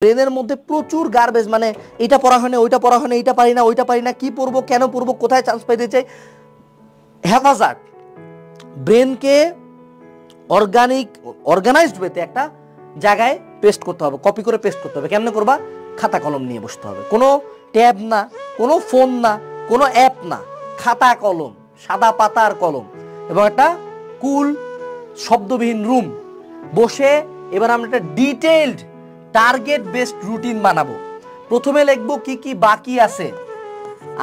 ব্রেনের মধ্যে প্রচুর গার্বেজ, মানে এটা পড়া হয় না, ওইটা পড়া হয় না, এইটা পারি না, ওইটা পারি না, কি পড়বো, কেন পড়বো, কোথায় চান্স পাইতে চাই। হেফাজত ব্রেনকে অর্গানাইজড ওয়েতে একটা জায়গায় পেস্ট করতে হবে, কপি করে পেস্ট করতে হবে। কেমনে করবা? খাতা কলম নিয়ে বসতে হবে, কোনো ট্যাব না, কোনো ফোন না, কোনো অ্যাপ না, খাতা কলম, সাদা পাতার কলম এবং একটা কুল শব্দবিহীন রুম বসে এবার আমরা একটা ডিটেইলড টার্গেট বেসড রুটিন বানাবো। প্রথমে লিখবো কি কি বাকি আছে,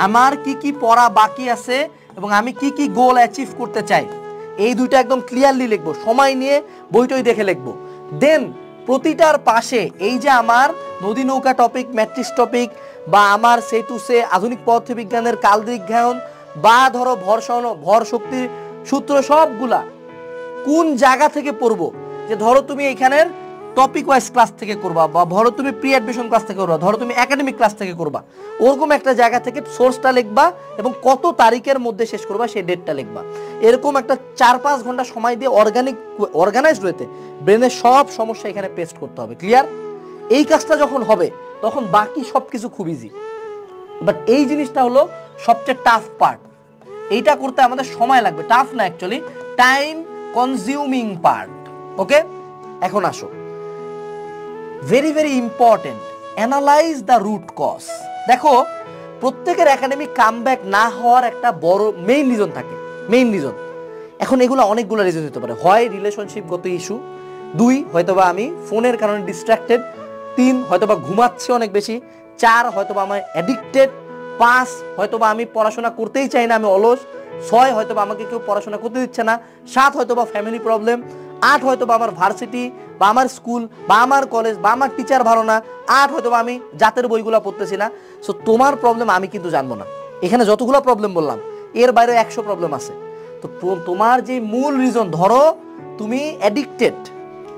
আমার কি কি পড়া বাকি আছে এবং আমি কি কি গোল অ্যাচিভ করতে চাই, এই দুইটা একদম ক্লিয়ারলি লিখবো, সময় নিয়ে বইটই দেখে লিখবো। দেন প্রতিটার পাশে এই যে আমার নদী নৌকা টপিক, ম্যাট্রিক্স টপিক, বা আমার সেতু সে আধুনিক পদার্থবিজ্ঞানের কালদিঘায়ন, বা ধরো ভর শক্তির সূত্র, সবগুলা কোন জায়গা থেকে পড়বো। যে ধরো তুমি এখানের টপিক ওয়াইজ ক্লাস থেকে করবা, বা ধরো তুমি প্রি অ্যাডমিশন ক্লাস থেকে করবা, ধরো তুমি একাডেমিক ক্লাস থেকে করবা, ওরকম একটা জায়গা থেকে সোর্সটা লিখবা এবং কত তারিখের মধ্যে শেষ করবা সেই ডেটটা লিখবা। এরকম একটা 4-5 ঘন্টা সময় দিয়ে অর্গানাইজড ওয়েতে ব্রেনের সব সমস্যা এখানে পেস্ট করতে হবে। ক্লিয়ার? এই কাজটা যখন হবে তখন বাকি সব কিছু খুব ইজি। বাট এই জিনিসটা হলো সবচেয়ে টাফ পার্ট, এইটা করতে আমাদের সময় লাগবে। টাফ না, actually time consuming part. Okay, এখন আসো, very very important, analyse the root cause. দেখো, প্রত্যেকের একাডেমিক কামব্যাক না হওয়ার একটা বড় মেইন রিজন থাকে, মেইন রিজন। এখন এগুলো অনেকগুলো রিজন হতে পারে। হয় রিলেশনশিপগত ইস্যু, 2 হয়তোবা আমি ফোনের কারণে ডিস্ট্রাক্টেড, 3 হয়তোবা ঘুমাচ্ছি অনেক বেশি, 4 হয়তোবা আমি অ্যাডিক্টেড, 5 হয়তোবা আমি পড়াশোনা করতেই চাই না, আমি অলস, 6 হয়তোবা আমাকে কেউ পড়াশোনা করতে দিচ্ছে না, 7 হয়তোবা ফ্যামিলি প্রবলেম, 8 হয়তোবা আমার ভার্সিটি বা আমার স্কুল বা আমার কলেজ বা আমার টিচার ভালো না, 8 হয়তোবা আমি জাতের বইগুলো পড়তেছি না। সো তোমার প্রবলেম আমি কিন্তু জানবো না। এখানে যতগুলো প্রবলেম বললাম এর বাইরে 100 প্রবলেম আছে। তো তোমার যে মূল রিজন, ধরো তুমি অ্যাডিক্টেড,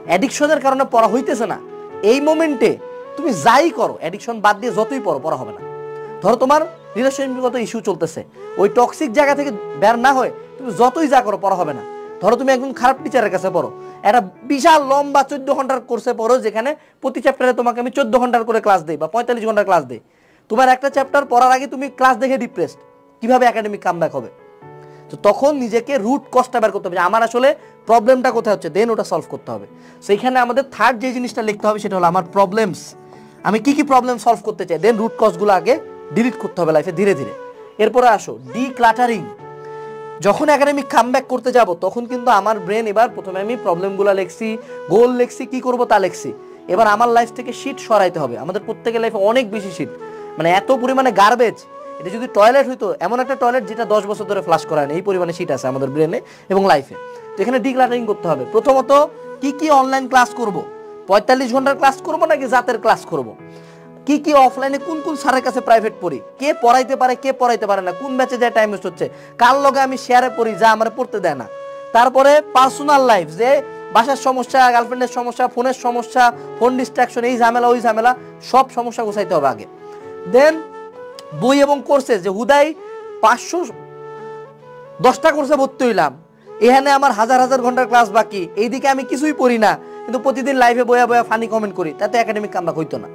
অ্যাডিকশনের কারণে পড়া হইতেছে না, এই মোমেন্টে তুমি যাই করো, অ্যাডিকশন বাদ দিয়ে যতই পড়া হবে না। ধরো তোমার রিলেশনশিপগত ইস্যু চলতেছে, ওই টক্সিক জায়গা থেকে বের না হয় তুমি যতই যা করো পড়া হবে না। ধরো তুমি একদম খারাপ টিচারের কাছে পড়ো, একটা বিশাল লম্বা 14 ঘন্টার কোর্সে পড়ো, যেখানে প্রতি চ্যাপ্টারে তোমাকে আমি 14 ঘন্টার করে ক্লাস দিই বা 45 ঘন্টার ক্লাস দিই। তোমার একটা চ্যাপ্টার পড়ার আগে তুমি ক্লাস দেখে ডিপ্রেসড, কিভাবে একাডেমিক কামব্যাক হবে? তো তখন নিজেকে রুট কজটা বের করতে হবে, আমার আসলে প্রবলেমটা কোথায় হচ্ছে, দেন ওটা সলভ করতে হবে। সেইখানে আমাদের থার্ড যে জিনিসটা লিখতে হবে সেটা হলো আমার প্রবলেমস, আমি কি কি প্রবলেম সলভ করতে চাই, দেন রুট কজগুলো আগে ডিলিট করতে হবে লাইফে ধীরে ধীরে। এরপরে আসো ডিক্লাটারিং। যখন একাডেমিক কামব্যাক করতে যাব তখন কিন্তু আমার ব্রেন, এবার প্রথমে আমি প্রবলেমগুলো লিখছি, গোল লিখছি, কি করব তা লিখছি, এবার আমার লাইফ থেকে শীট সরাইতে হবে। আমাদের প্রত্যেকের লাইফে অনেক বেশি শীট, মানে এত পরিমাণে গার্বেজ। এটা যদি টয়লেট হইতো, এমন একটা টয়লেট যেটা 10 বছর ধরে ফ্লাশ করা হয় না, এই পরিমাণে শীট আছে আমাদের ব্রেনে এবং লাইফে। তো এখানে ডিক্লাটারিং করতে হবে। প্রথমত কি কি অনলাইন ক্লাস করব, 45 ঘন্টার ক্লাস করব নাকি জাতের ক্লাস করব, কি কি অফলাইনে কোন কোন স্যারের কাছে প্রাইভেট পড়ি, কে পড়াইতে পারে কে পড়াইতে পারে না, কোন ব্যাচে যায় টাইম ওয়েস্ট হচ্ছে, কার লগে আমি শেয়ারে পড়ি যা আমার পড়তে দেয় না। তারপরে পার্সোনাল লাইফ, যে বাসার সমস্যা, গার্লফ্রেন্ডের সমস্যা, ফোনের সমস্যা, ফোন ডিস্ট্রাকশন, এই ঝামেলা ওই ঝামেলা, সব সমস্যা গোছাইতে হবে আগে। দেন বই এবং কোর্সেস, যে হুদাই 510টা কোর্সে ভর্তি হইলাম, এখানে আমার হাজার হাজার ঘন্টার ক্লাস বাকি, এইদিকে আমি কিছুই পড়ি না কিন্তু প্রতিদিন লাইভে বয়া বয়া ফানি কমেন্ট করি, তাতে একাডেমিক কামব্যাক হইতো না।